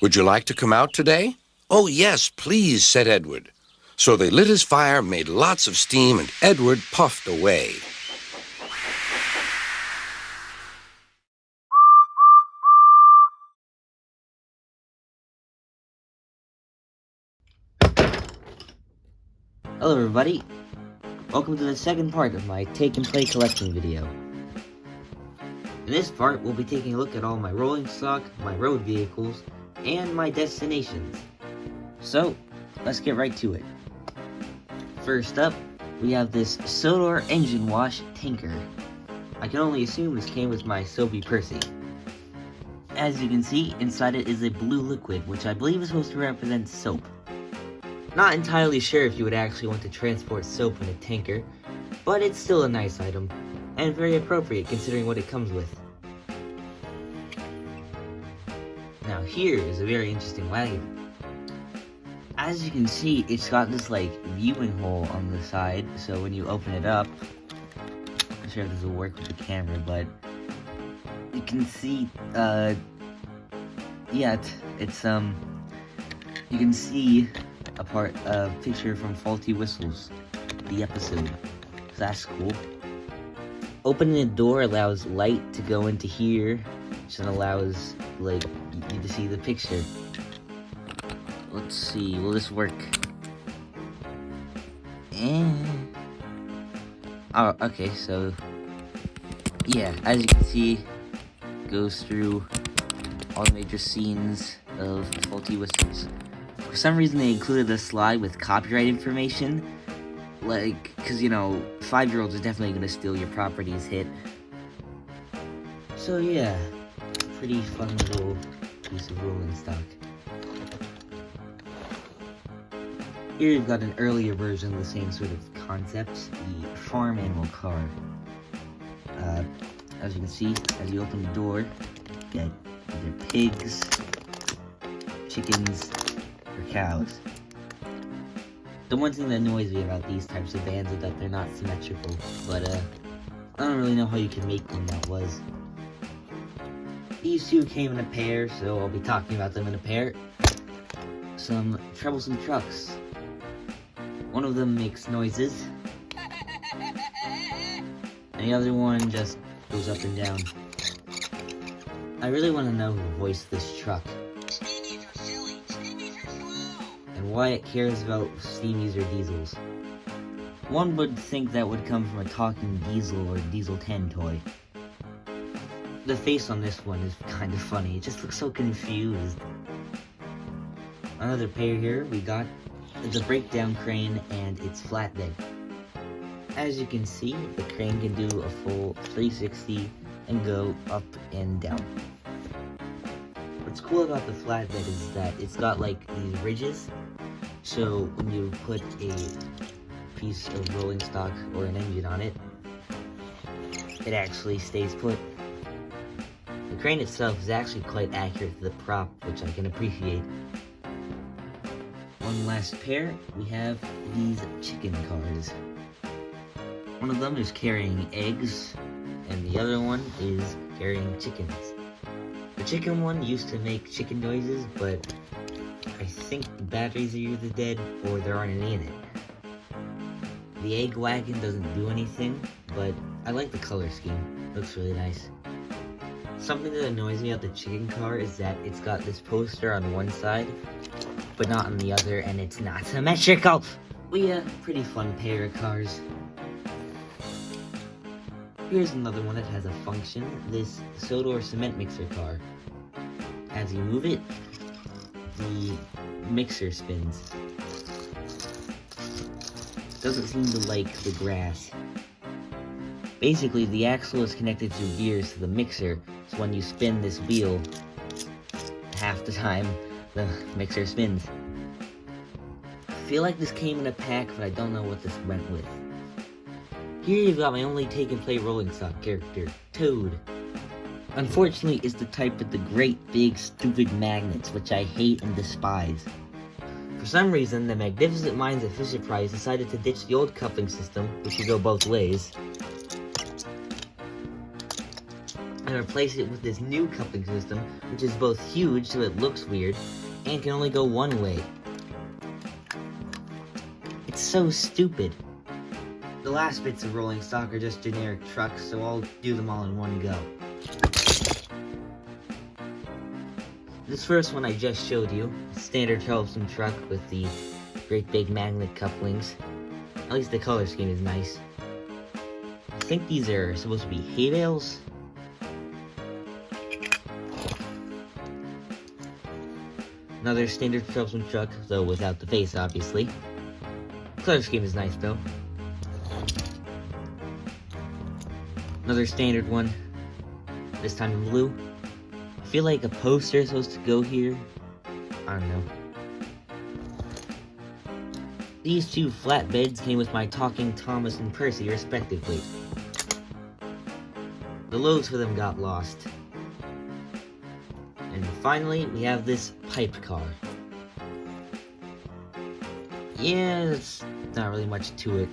Would you like to come out today? Oh, yes, please, said Edward. So they lit his fire, made lots of steam, and Edward puffed away. Hello everybody, welcome to the second part of my Take and Play collection video. In this part, we'll be taking a look at all my rolling stock, my road vehicles, and my destinations. So, let's get right to it. First up, we have this Sodor Engine Wash Tanker. I can only assume this came with my Soapy Percy. As you can see, inside it is a blue liquid, which I believe is supposed to represent soap. Not entirely sure if you would actually want to transport soap in a tanker, but it's still a nice item, and very appropriate considering what it comes with. Now here is a very interesting wagon. As you can see, it's got this viewing hole on the side, so when you open it up, I'm not sure if this will work with the camera, but you can see, you can see a picture from Faulty Whistles, the episode. So that's cool. Opening the door allows light to go into here, which then allows you to see the picture. Let's see, will this work? Oh, okay, so yeah, as you can see, it goes through all the major scenes of Faulty Whistles. For some reason, they included a slide with copyright information, because, 5-year-olds are definitely going to steal your properties hit. So yeah, pretty fun little piece of rolling stock. Here you've got an earlier version of the same sort of concept, the farm animal car. As you can see, as you open the door, you get either pigs, chickens, or cows. The one thing that annoys me about these types of vans is that they're not symmetrical, but I don't really know how you can make one that was. These two came in a pair, so I'll be talking about them in a pair. Some troublesome trucks. One of them makes noises, and the other one just goes up and down. I really want to know who voiced this truck, and why it cares about steamies or diesels. One would think that would come from a talking diesel or Diesel 10 toy. The face on this one is kind of funny, it just looks so confused. Another pair here we got is a breakdown crane and its flatbed. As you can see, the crane can do a full 360 and go up and down. What's cool about the flatbed is that it's got these ridges, so when you put a piece of rolling stock or an engine on it, it actually stays put. The crane itself is actually quite accurate to the prop, which I can appreciate. One last pair, we have these chicken cars. One of them is carrying eggs, and the other one is carrying chickens. The chicken one used to make chicken noises, but I think the batteries are either dead or there aren't any in it. The egg wagon doesn't do anything, but I like the color scheme. It looks really nice. Something that annoys me about the chicken car is that it's got this poster on one side, but not on the other, and it's not symmetrical. Well, yeah, pretty fun pair of cars. Here's another one that has a function, this Sodor cement mixer car. As you move it, the mixer spins. Doesn't seem to like the grass. Basically, the axle is connected through gears to the mixer, so when you spin this wheel, half the time, the mixer spins. I feel like this came in a pack, but I don't know what this went with. Here you've got my only take and play rolling stock character, Toad. Unfortunately, it's the type with the great big stupid magnets, which I hate and despise. For some reason, the magnificent minds at Fisher-Price decided to ditch the old coupling system, which could go both ways. and replace it with this new coupling system, which is both huge so it looks weird, and can only go one way. It's so stupid. The last bits of rolling stock are just generic trucks, so I'll do them all in one go. This first one I just showed you, a standard troublesome truck with the great big magnet couplings. At least the color scheme is nice. I think these are supposed to be hay bales. Another standard troublesome truck, though without the face, obviously. Color scheme is nice, though. Another standard one, this time in blue. I feel like a poster is supposed to go here. I don't know. These two flatbeds came with my talking Thomas and Percy, respectively. The loads for them got lost. And finally, we have this pipe car. Yeah, there's not really much to it.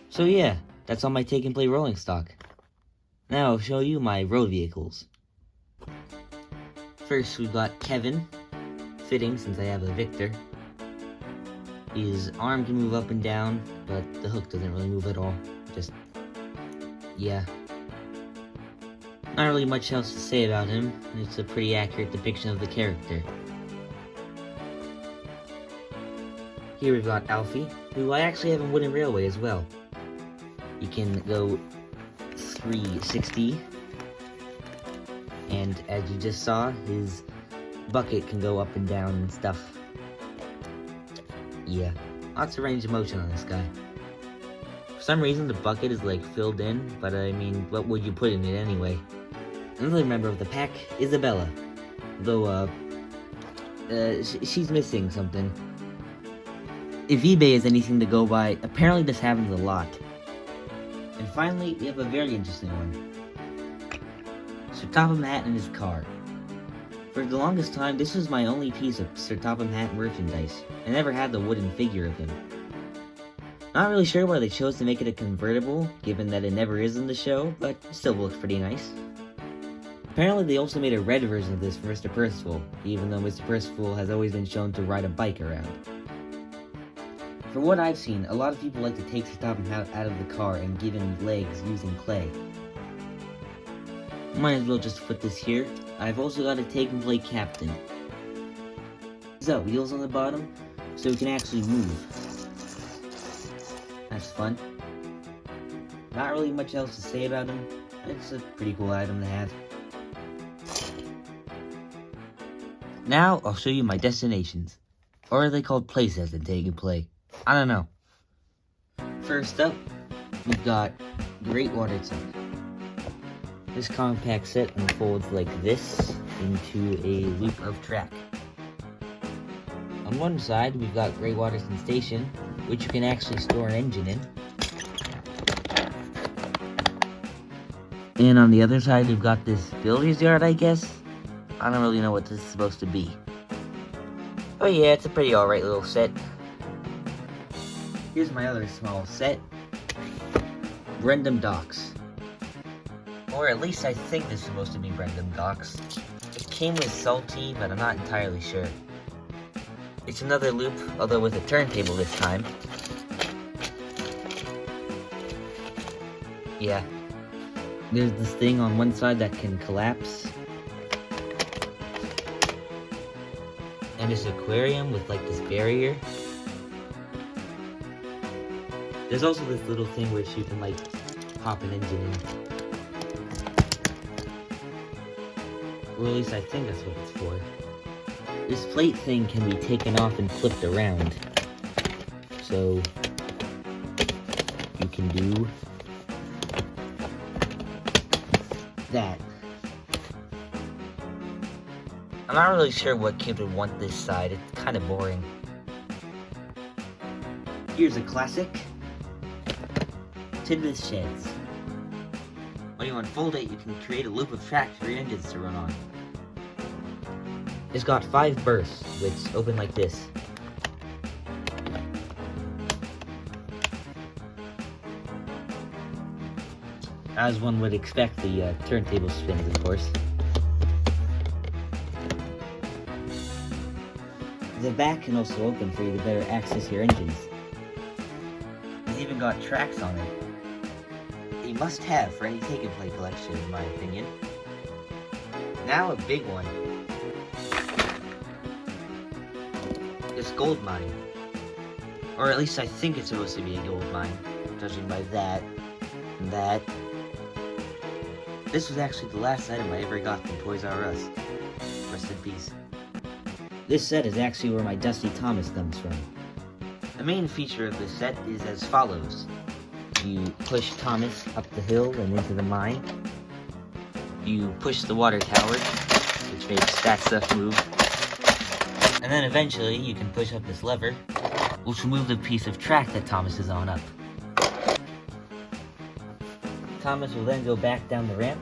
So yeah, that's all my take and play rolling stock. Now I'll show you my road vehicles. First we've got Kevin, fitting since I have a Victor. His arm can move up and down, but the hook doesn't really move at all. Just, yeah. Not really much else to say about him, it's a pretty accurate depiction of the character. Here we've got Alfie, who I actually have in Wooden Railway as well. You can go 360, and as you just saw, his bucket can go up and down and stuff. Yeah, lots of range of motion on this guy. For some reason the bucket is like filled in, but I mean, what would you put in it anyway? Another member of the pack, Isabella, though she's missing something. If eBay is anything to go by, apparently this happens a lot. And finally, we have a very interesting one. Sir Topham Hatt and his car. For the longest time, this was my only piece of Sir Topham Hatt merchandise. I never had the wooden figure of him. Not really sure why they chose to make it a convertible, given that it never is in the show, but it still looks pretty nice. Apparently they also made a red version of this for Mr. Percival, even though Mr. Percival has always been shown to ride a bike around. For what I've seen, a lot of people like to take Sir Topham Hatt out of the car and give him legs using clay. Might as well just put this here. I've also got a take and play captain. He's got wheels on the bottom, so he can actually move. That's fun. Not really much else to say about him. It's a pretty cool item to have. Now I'll show you my destinations. Or are they called places in Take and Play? I don't know. First up, we've got Great Waterton. This compact set unfolds like this into a loop of track. On one side, we've got Great Waterton Station, which you can actually store an engine in. And on the other side, we've got this builder's yard, I guess? I don't really know what this is supposed to be. Oh yeah, it's a pretty alright little set. Here's my other small set. Brendam Docks. Or at least I think this is supposed to be Brendam Docks. It came with Salty, but I'm not entirely sure. It's another loop, although with a turntable this time. Yeah. There's this thing on one side that can collapse. And this aquarium with like this barrier. There's also this little thing which you can like pop an engine in. Or at least I think that's what it's for. This plate thing can be taken off and flipped around. So you can do that. I'm not really sure what kid would want this side. It's kind of boring. Here's a classic. Tidmouth Sheds. When you unfold it, you can create a loop of track for your engines to run on. It's got 5 berths, which open like this. As one would expect, the turntable spins, of course. The back can also open for you to better access your engines. It's even got tracks on it. A must-have for any take-and-play collection, in my opinion. Now a big one. This gold mine. Or at least I think it's supposed to be a gold mine, judging by that and that. This was actually the last item I ever got from Toys R Us. Rest in peace. This set is actually where my Dusty Thomas comes from. The main feature of this set is as follows. You push Thomas up the hill and into the mine. You push the water tower, which makes that stuff move. And then eventually you can push up this lever, which will move the piece of track that Thomas is on up. Thomas will then go back down the ramp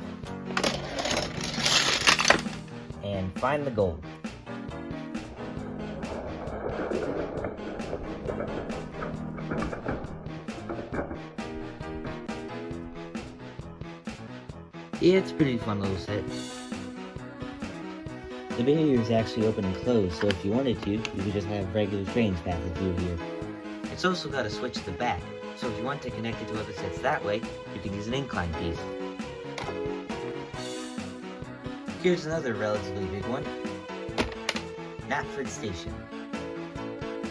and find the gold. Yeah, it's a pretty fun little set. The barrier is actually open and closed, so if you wanted to, you could just have regular trains passing through here. It's also got a switch at the back, so if you want to connect it to other sets that way, you can use an incline piece. Here's another relatively big one. Knapford Station.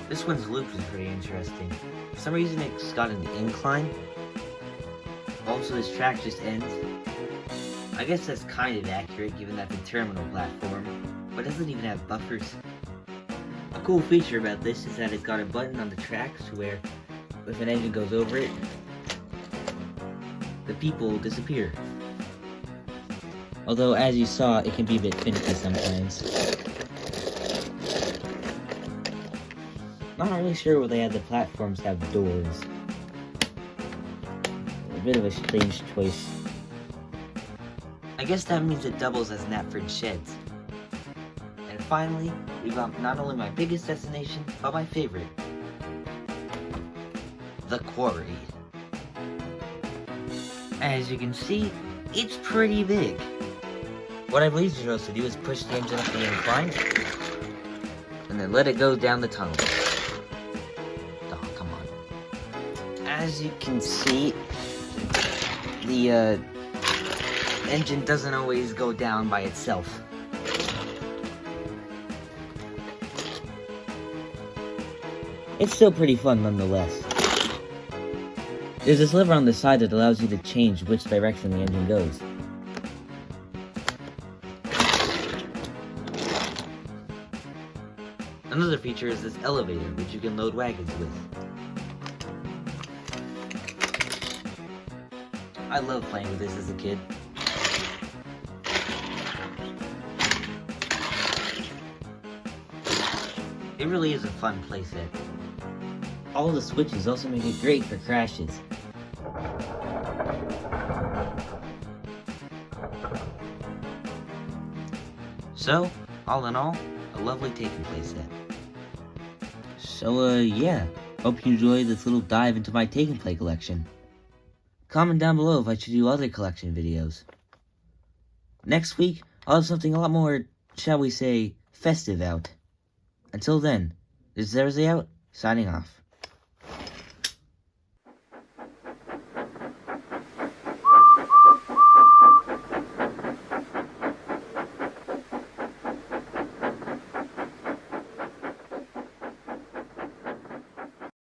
This one's loop is pretty interesting. For some reason it's got an incline. Also this track just ends. I guess that's kind of accurate given that the terminal platform, but it doesn't even have buffers. A cool feature about this is that it's got a button on the tracks where if an engine goes over it, the people will disappear. Although as you saw, it can be a bit finicky sometimes. Not really sure why they had the platforms have doors. A bit of a strange choice. I guess that means it doubles as Knapford Sheds. And finally, we got not only my biggest destination, but my favorite. The Quarry. As you can see, it's pretty big. What I believe you're supposed to do is push the engine up the incline, and then let it go down the tunnel. Oh, come on. As you can see, the engine doesn't always go down by itself. It's still pretty fun nonetheless. There's this lever on the side that allows you to change which direction the engine goes. Another feature is this elevator, which you can load wagons with. I love playing with this as a kid. It really is a fun playset. All the switches also make it great for crashes. So, all in all, a lovely take-and-play set. So, yeah. Hope you enjoyed this little dive into my take-and-play collection. Comment down below if I should do other collection videos. Next week, I'll have something a lot more, shall we say, festive out. Until then, this is EdwardsDayOut, signing off.